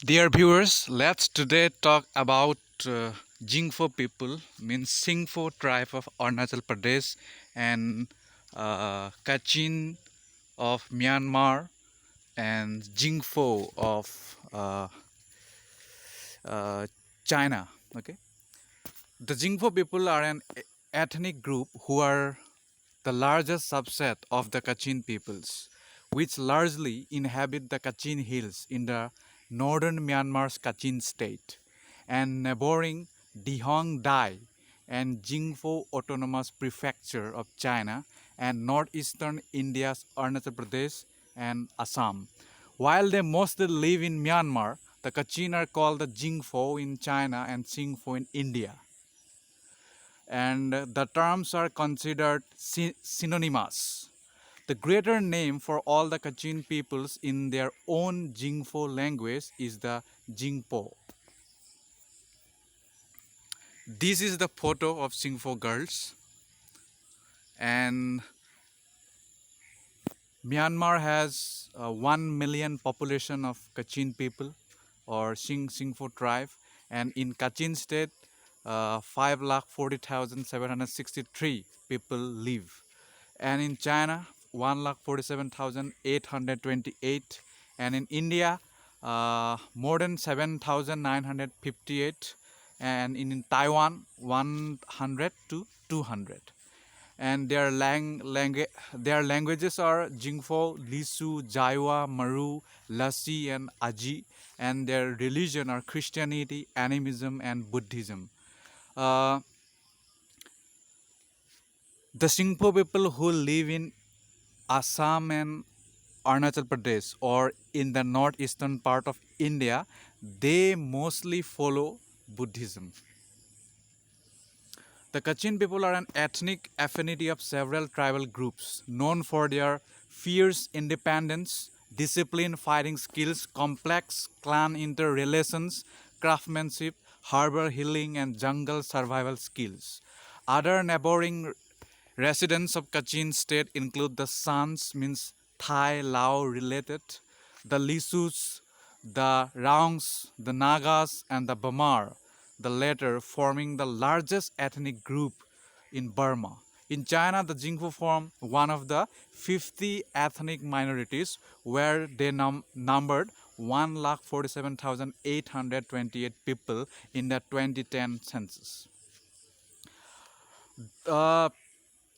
Dear viewers, let's today talk about Jingpho people, means Singpho tribe of Arunachal Pradesh and Kachin of Myanmar and Jingpho of uh, China. Okay, the Jingpho people are an ethnic group who are the largest subset of the Kachin peoples, which largely inhabit the Kachin hills in the northern Myanmar's Kachin state and neighboring Dihong Dai and Jingpho Autonomous Prefecture of China and northeastern India's Arunachal Pradesh and Assam. While they mostly live in Myanmar, the Kachin are called the Jingpho in China and Singpho in India, and the terms are considered synonymous. The greater name for all the Kachin peoples in their own Jingpho language is the Jingpo. This is the photo of Singpho girls, and Myanmar has 1 million population of Kachin people or Singpho tribe, and in Kachin state 5,40,763 people live, and in China 1,47,828, and in India more than 7,958, and in Taiwan 100 to 200. And their languages are Jingpho, Lisu, Jaiwa, Maru, Lasi, and Aji, and their religion are Christianity, animism, and Buddhism. Uh, the Singpho people who live in Assam and Arunachal Pradesh or in the northeastern part of India, they mostly follow Buddhism. The Kachin people are an ethnic affinity of several tribal groups known for their fierce independence, disciplined fighting skills, complex clan interrelations, craftsmanship, harbor healing, and jungle survival skills. Other neighboring residents of Kachin state include the Sans, means Thai Lao related, the Lisus, the Raungs, the Nagas, and the Bamar, the latter forming the largest ethnic group in Burma. In China, the Jingpho form one of the 50 ethnic minorities, where they numbered 1,47,828 people in the 2010 census. Uh,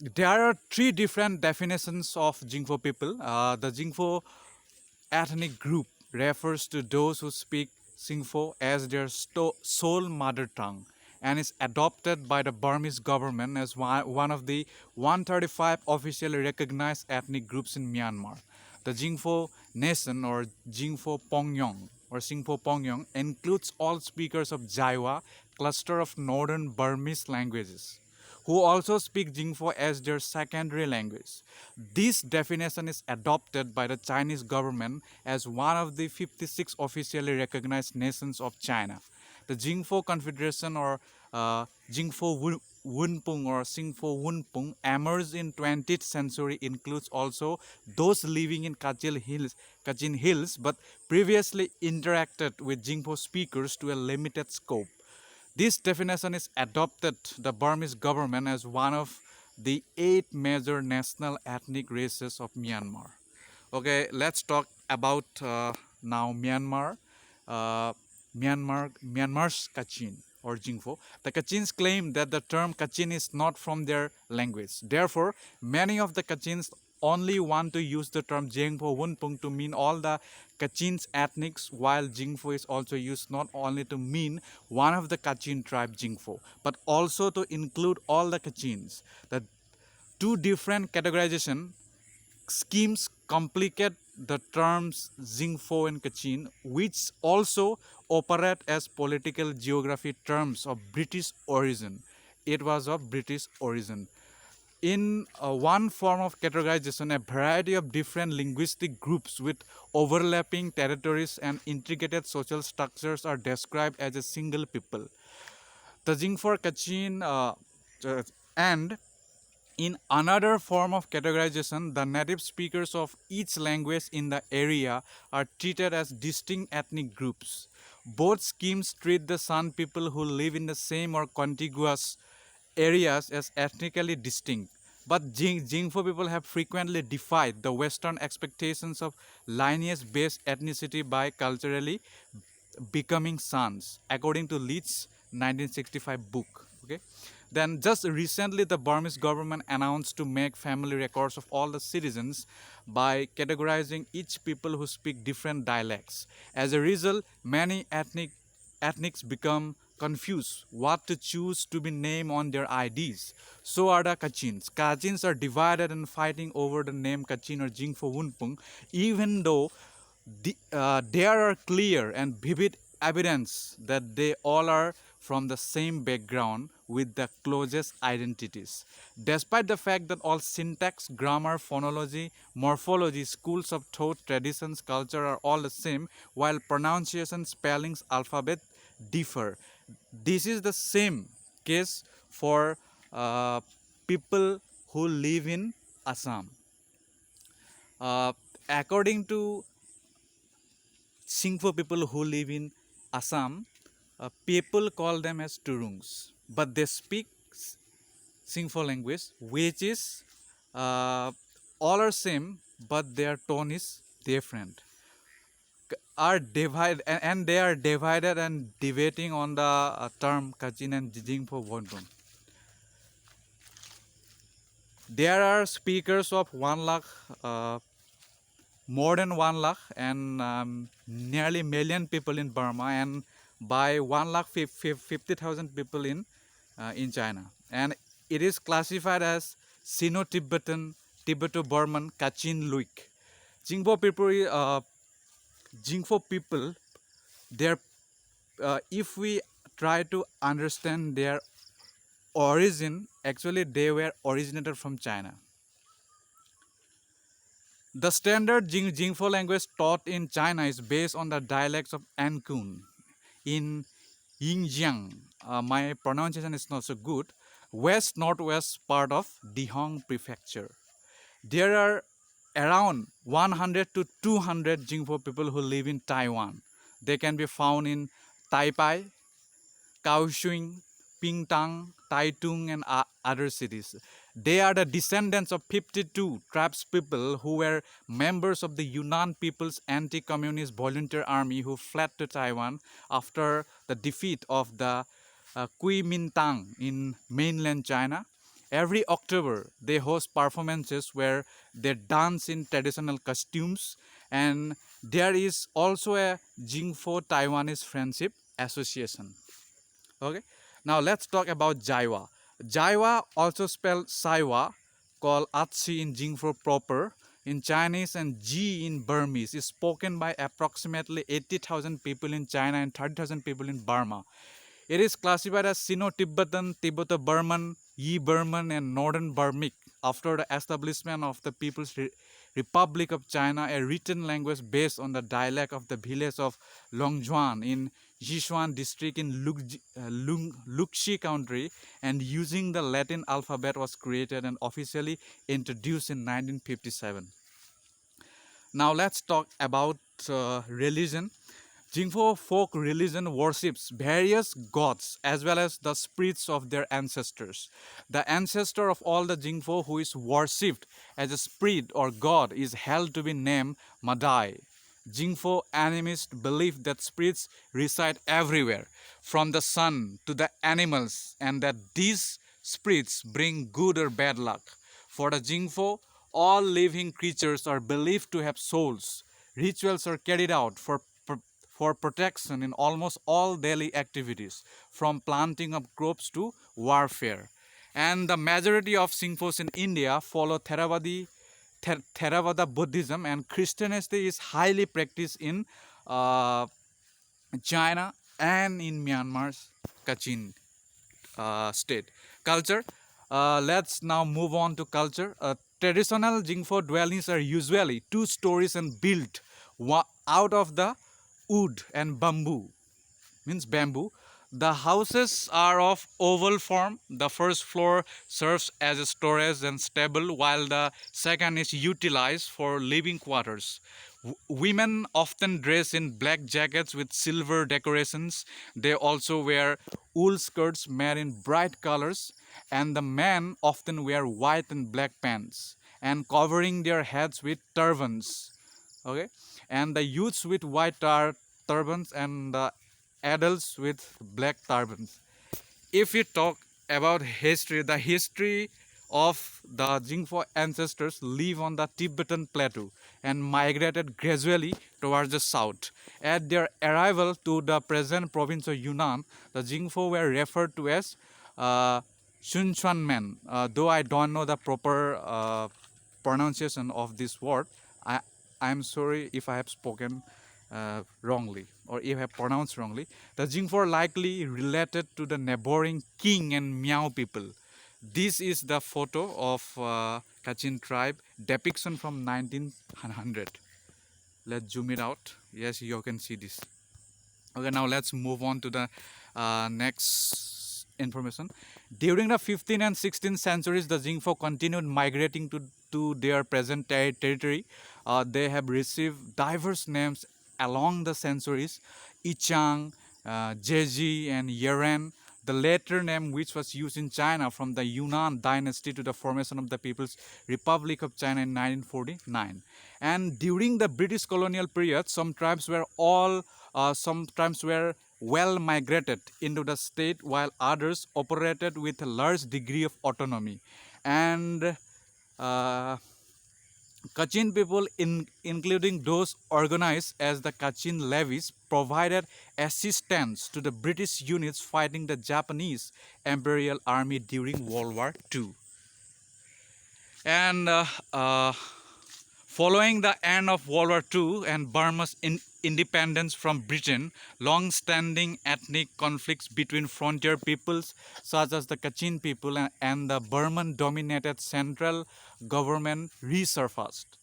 there are three different definitions of Jingpho people. The Jingpho ethnic group refers to those who speak Singpho as their sole mother tongue and is adopted by the Burmese government as one of the 135 officially recognized ethnic groups in Myanmar. The Jingpho nation or Jingpho Pongyong or Singpho Pongyong includes all speakers of Jaiwa, cluster of northern Burmese languages, who also speak Jingpho as their secondary language. This definition is adopted by the Chinese government as one of the 56 officially recognized nations of China. The Jingpho Confederation or Jingpho Wunpung or Singpho Wunpung emerged in 20th century includes also those living in Kachin Hills but previously interacted with Jingpho speakers to a limited scope. This definition is adopted the Burmese government as one of the 8 major national ethnic races of Myanmar. Okay, let's talk about now Myanmar. Myanmar's Kachin or Jingpho. The Kachins claim that the term Kachin is not from their language. Therefore, many of the Kachins only want to use the term Jingpho Wunpung to mean all the Kachin's ethnics, while Jingpho is also used not only to mean one of the Kachin tribe Jingpho, but also to include all the Kachins. The two different categorization schemes complicate the terms Jingpho and Kachin, which also operate as political geography terms of British origin. It was of British origin. In one form of categorization, a variety of different linguistic groups with overlapping territories and integrated social structures are described as a single people. The Jingpho Kachin and In another form of categorization, the native speakers of each language in the area are treated as distinct ethnic groups. Both schemes treat the San people who live in the same or contiguous areas as ethnically distinct. But Jingpho people have frequently defied the Western expectations of lineage-based ethnicity by culturally becoming sons, according to Leeds' 1965 book. Okay, then just recently, the Burmese government announced to make family records of all the citizens by categorizing each people who speak different dialects. As a result, many ethnics become confused what to choose to be named on their IDs. So are the Kachins. Kachins are divided and fighting over the name Kachin or Jingpho Wunpung, even though there are clear and vivid evidence that they all are from the same background with the closest identities. Despite the fact that all syntax, grammar, phonology, morphology, schools of thought, traditions, culture are all the same, while pronunciation, spellings, alphabet differ. This is the same case for people who live in Assam. Uh, According to Singpho people who live in Assam, people call them as Turungs, but they speak Singpho language, which is all are same, but their tone is different. Are divided and they are divided and debating on the term Kachin and Jingpho Wonpun. There are speakers of 1 lakh more than 1 lakh and nearly million people in Burma and by 1 lakh 50,000 people in China. And it is classified as Sino-Tibetan, Tibeto-Burman, Kachin Luik. Jingpho people, Jingpho people, their if we try to understand their origin, actually they were originated from China. The standard Jingpho language taught in China is based on the dialects of Ankun. In Yingjiang, my pronunciation is not so good, west northwest part of Dihong Prefecture. There are around 100 to 200 Jingpho people who live in Taiwan. They can be found in Taipei, Kaohsiung, Pingtang, Taitung, and other cities. They are the descendants of 52 tribes people who were members of the Yunnan People's Anti-Communist Volunteer Army who fled to Taiwan after the defeat of the Kuomintang in mainland China. Every October, they host performances where they dance in traditional costumes, and there is also a Jingpho Taiwanese Friendship Association. Okay, now let's talk about Jaiwa. Jaiwa, also spelled Saiwa, called Atsi in Jingpho proper in Chinese and Ji in Burmese, is spoken by approximately 80,000 people in China and 30,000 people in Burma. It is classified as Sino-Tibetan, Tibeto-Burman, Yi-Burman, and Northern Burmic after the establishment of the People's Republic of China, a written language based on the dialect of the village of Longjuan in Sichuan district in Luxi country, and using the Latin alphabet was created and officially introduced in 1957. Now let's talk about religion. Jingpho folk religion worships various gods as well as the spirits of their ancestors. The ancestor of all the Jingpho who is worshipped as a spirit or god is held to be named Madai. Jingpho animists believe that spirits reside everywhere, from the sun to the animals, and that these spirits bring good or bad luck. For the Jingpho, all living creatures are believed to have souls. Rituals are carried out for protection in almost all daily activities, from planting of crops to warfare. And the majority of Singphos in India follow Theravada Buddhism, and Christianity is highly practiced in uh, China and in Myanmar's Kachin state. Culture. Let's now move on to culture. Traditional Jingpho dwellings are usually two stories and built out of the wood and bamboo, means bamboo. The houses are of oval form. The first floor serves as a storage and stable, while the second is utilized for living quarters. Women often dress in black jackets with silver decorations. They also wear wool skirts made in bright colors, and the men often wear white and black pants and covering their heads with turbans. Okay, and the youths with white turbans and the adults with black turbans. If we talk about history, the history of the Jingpho ancestors live on the Tibetan plateau and migrated gradually towards the south. At their arrival to the present province of Yunnan, the Jingpho were referred to as uh, Shunchuan men. Though I don't know the proper pronunciation of this word, I I'm sorry if I have spoken wrongly or if I have pronounced wrongly. The Jingpho likely related to the neighboring King and Miao people. This is the photo of Kachin tribe depiction from 1900. Let's zoom it out. Yes, you can see this. Okay, now let's move on to the next information. During the 15th and 16th centuries, the Jingpho continued migrating to their present territory. They have received diverse names along the centuries: Ichang, Jeji, and Yeren. The latter name, which was used in China from the Yunnan dynasty to the formation of the People's Republic of China in 1949. And during the British colonial period, some tribes were well migrated into the state, while others operated with a large degree of autonomy. And uh, Kachin people, including those organized as the Kachin levies, provided assistance to the British units fighting the Japanese Imperial Army during World War II. And following the end of World War II and Burma's independence from Britain, long-standing ethnic conflicts between frontier peoples such as the Kachin people and the Burman-dominated central government resurfaced,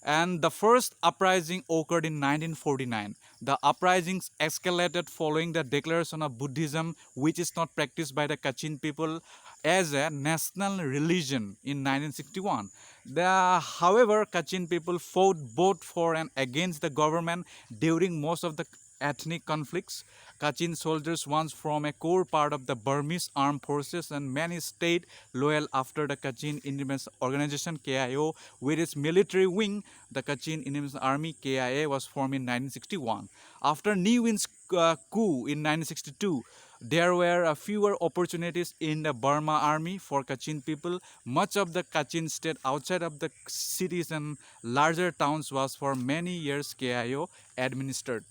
and the first uprising occurred in 1949. The uprisings escalated following the declaration of Buddhism, which is not practiced by the Kachin people, as a national religion in 1961. However, Kachin people fought both for and against the government during most of the ethnic conflicts. Kachin soldiers once formed a core part of the Burmese armed forces, and many stayed loyal after the Kachin Independence Organization (KIO), with its military wing, the Kachin Independence Army (KIA), was formed in 1961. After Ne Win's coup in 1962, there were fewer opportunities in the Burma army for Kachin people. Much of the Kachin state outside of the cities and larger towns was for many years KIO administered.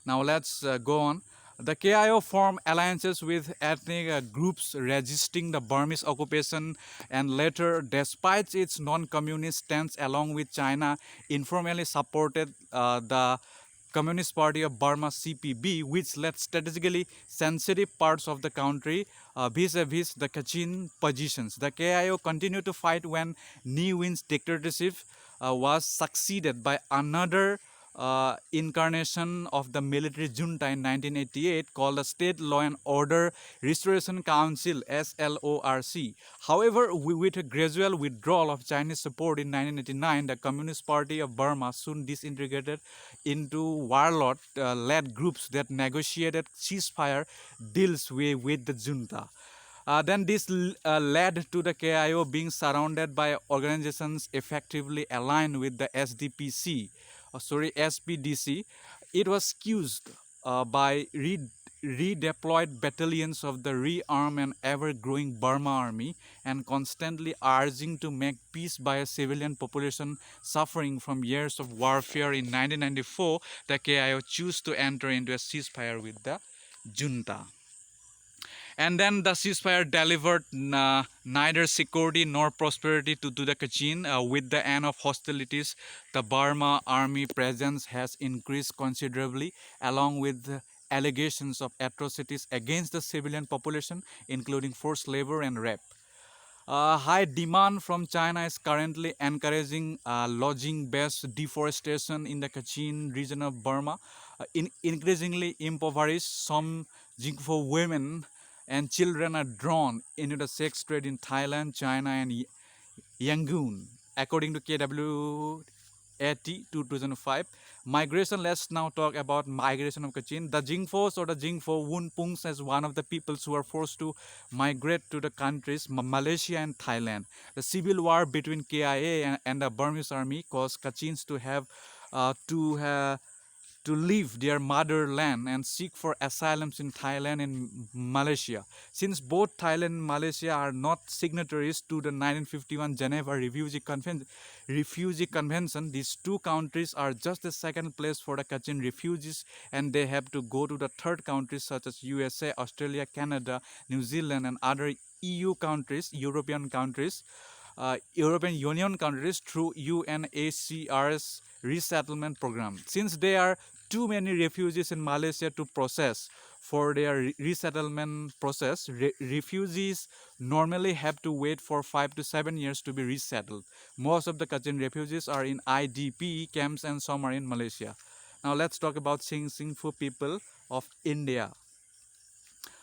Now let's go on. The KIO formed alliances with ethnic groups resisting the Burmese occupation, and later, despite its non-communist stance along with China, informally supported the Communist Party of Burma (CPB), which led strategically sensitive parts of the country vis-a-vis the Kachin positions. The KIO continued to fight when Ne Win's dictatorship was succeeded by another incarnation of the military junta in 1988 called the State Law and Order Restoration Council (SLORC). However, with a gradual withdrawal of Chinese support in 1989, the Communist Party of Burma soon disintegrated into warlord-led groups that negotiated ceasefire deals with the junta. Then this led to the KIO being surrounded by organizations effectively aligned with the SPDC. It was accused by redeployed battalions of the rearmed and ever-growing Burma army and constantly urging to make peace by a civilian population suffering from years of warfare. In 1994, the KIO chose to enter into a ceasefire with the junta. And then the ceasefire delivered neither security nor prosperity to the Kachin. With the end of hostilities, the Burma army presence has increased considerably, along with allegations of atrocities against the civilian population, including forced labor and rape. High demand from China is currently encouraging lodging-based deforestation in the Kachin region of Burma. Increasingly impoverished, some Jingpho women and children are drawn into the sex trade in Thailand, China, and Yangon. According to KWAT 2005, migration. Let's now talk about migration of Kachin. The Jingphos or the Jingpho Wunpungs as one of the peoples who are forced to migrate to the countries Malaysia and Thailand. The civil war between KIA and the Burmese army caused Kachins to leave their motherland and seek for asylums in Thailand and Malaysia. Since both Thailand and Malaysia are not signatories to the 1951 Geneva Refugee Convention, these two countries are just the second place for the Kachin refugees, and they have to go to the third countries such as USA, Australia, Canada, New Zealand, and other EU countries, European countries, European Union countries through UNHCR's resettlement program. Since there are too many refugees in Malaysia to process for their resettlement process, refugees normally have to wait for 5 to 7 years to be resettled. Most of the Kachin refugees are in IDP camps and some are in Malaysia. Now let's talk about Singpho people of India.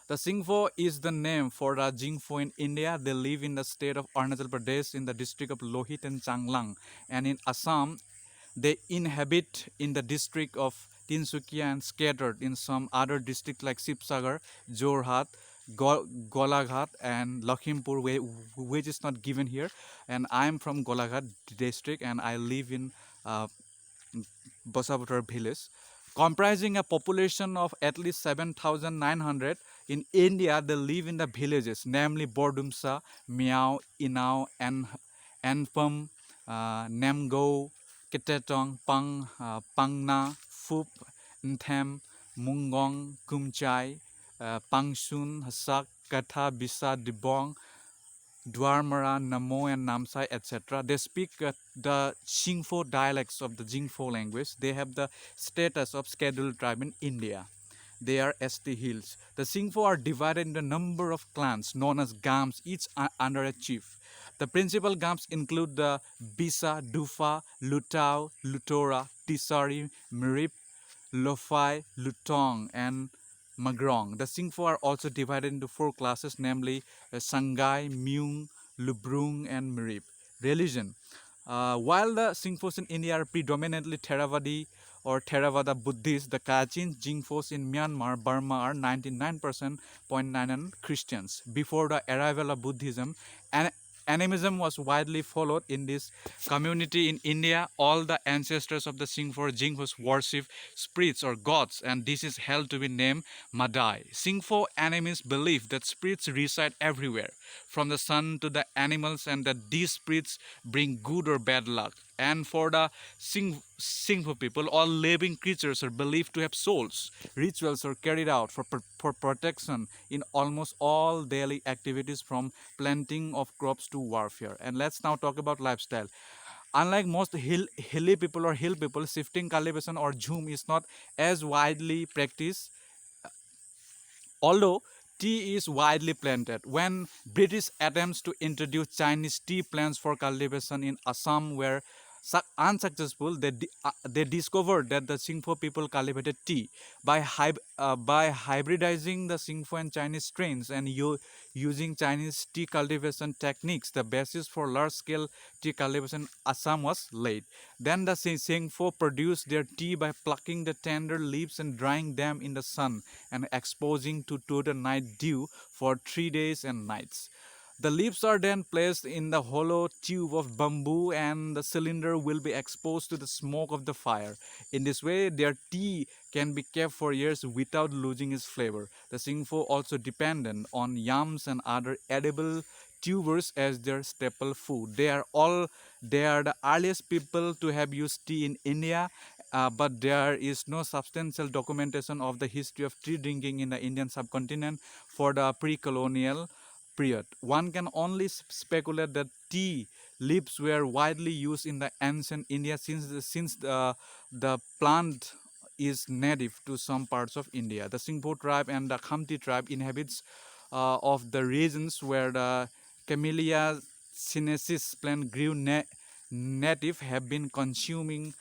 The Singpho is the name for the Jingpho in India. They live in the state of Arunachal Pradesh in the district of Lohit and Changlang. And in Assam, they inhabit in the district of Tinsukia and scattered in some other districts like Sibsagar, Jorhat, Golaghat and Lakhimpur, which is not given here. And I am from Golaghat district and I live in uh, Basavutar village, comprising a population of at least 7,900. In India, they live in the villages, namely Bordumsa, Miao, Inao, and Anpam, Namgo, Ketetong, Pangna, Phup, Nthem, Mungong, Kumchai, Pangsun, Hasak, Katha, Bisa, Dibong, Dwarmara, Namo, and Namsai, etc. They speak the Singpho dialects of the Jingpho language. They have the status of scheduled tribe in India. They are ST Hills. The Singpho are divided into a number of clans known as Gams, each under a chief. The principal Gams include the Bisa, Dufa, Lutao, Lutora, Tisari, Mirip, Lofai, Lutong, and Magrong. The Singpho are also divided into four classes, namely Sangai, Myung, Lubrung, and Mirip. Religion. While the Singphos in India are predominantly Theravadi or Theravada Buddhists, the Kachin Jingphos in Myanmar, Burma are 99.99% Christians. Before the arrival of Buddhism, and animism was widely followed in this community in India. All the ancestors of the Jingphos worship spirits or gods, and this is held to be named Madai. Singpho animists believe that spirits reside everywhere, from the sun to the animals, and that these spirits bring good or bad luck. And for the Singpho people, all living creatures are believed to have souls. Rituals are carried out for protection in almost all daily activities, from planting of crops to warfare. And let's now talk about lifestyle. Unlike most hilly people or hill people, shifting cultivation or zoom is not as widely practiced, although tea is widely planted. When British attempts to introduce Chinese tea plants for cultivation in Assam were unsuccessful, they discovered that the Singpho people cultivated tea by hybridizing the Singpho and Chinese strains and using Chinese tea cultivation techniques. The basis for large-scale tea cultivation in Assam was laid. Then the Singpho produced their tea by plucking the tender leaves and drying them in the sun and exposing to the night dew for 3 days and nights. The leaves are then placed in the hollow tube of bamboo and the cylinder will be exposed to the smoke of the fire. In this way, their tea can be kept for years without losing its flavor. The Singpho also dependent on yams and other edible tubers as their staple food. They are the earliest people to have used tea in India, but there is no substantial documentation of the history of tea drinking in the Indian subcontinent for the pre-colonial period. One can only speculate that tea leaves were widely used in the ancient India since the plant is native to some parts of India. The Singpho tribe and the Khamti tribe inhabits of the regions where the Camellia sinensis plant grew native have been consuming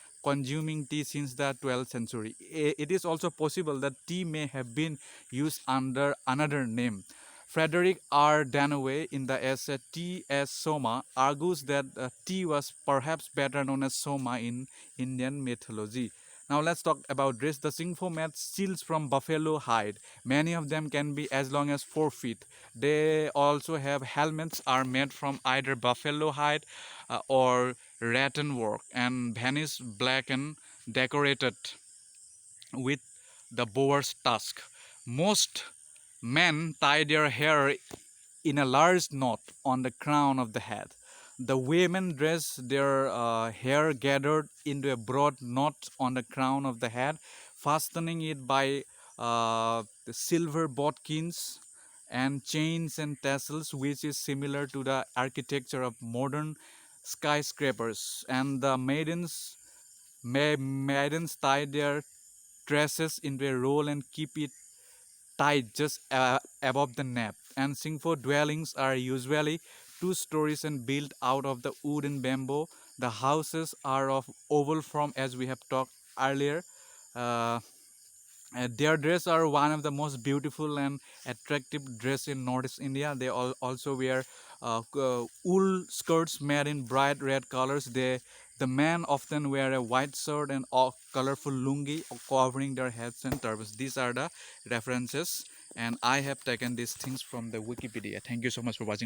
tea since the 12th century. It is also possible that tea may have been used under another name. Frederick R. Danaway, in the essay Tea as Soma, argues that tea was perhaps better known as Soma in Indian mythology. Now let's talk about dress. The Singpho made seals from buffalo hide. Many of them can be as long as 4 feet. They also have helmets are made from either buffalo hide or rattan work and varnish black and decorated with the boar's tusk. Most men tie their hair in a large knot on the crown of the head. The women dress their hair gathered into a broad knot on the crown of the head, fastening it by the silver bodkins and chains and tassels, which is similar to the architecture of modern skyscrapers. And the maidens tie their tresses into a roll and keep it tied just above the nape. And Singpho dwellings are usually 2 stories and built out of the wood and bamboo. The houses are of oval form, as we have talked earlier. Uh, their dress are one of the most beautiful and attractive dress in Northeast India. They also wear wool skirts made in bright red colors. The men often wear a white shirt and a colorful lungi covering their heads and turbans. These are the references, and I have taken these things from the Wikipedia. Thank you so much for watching.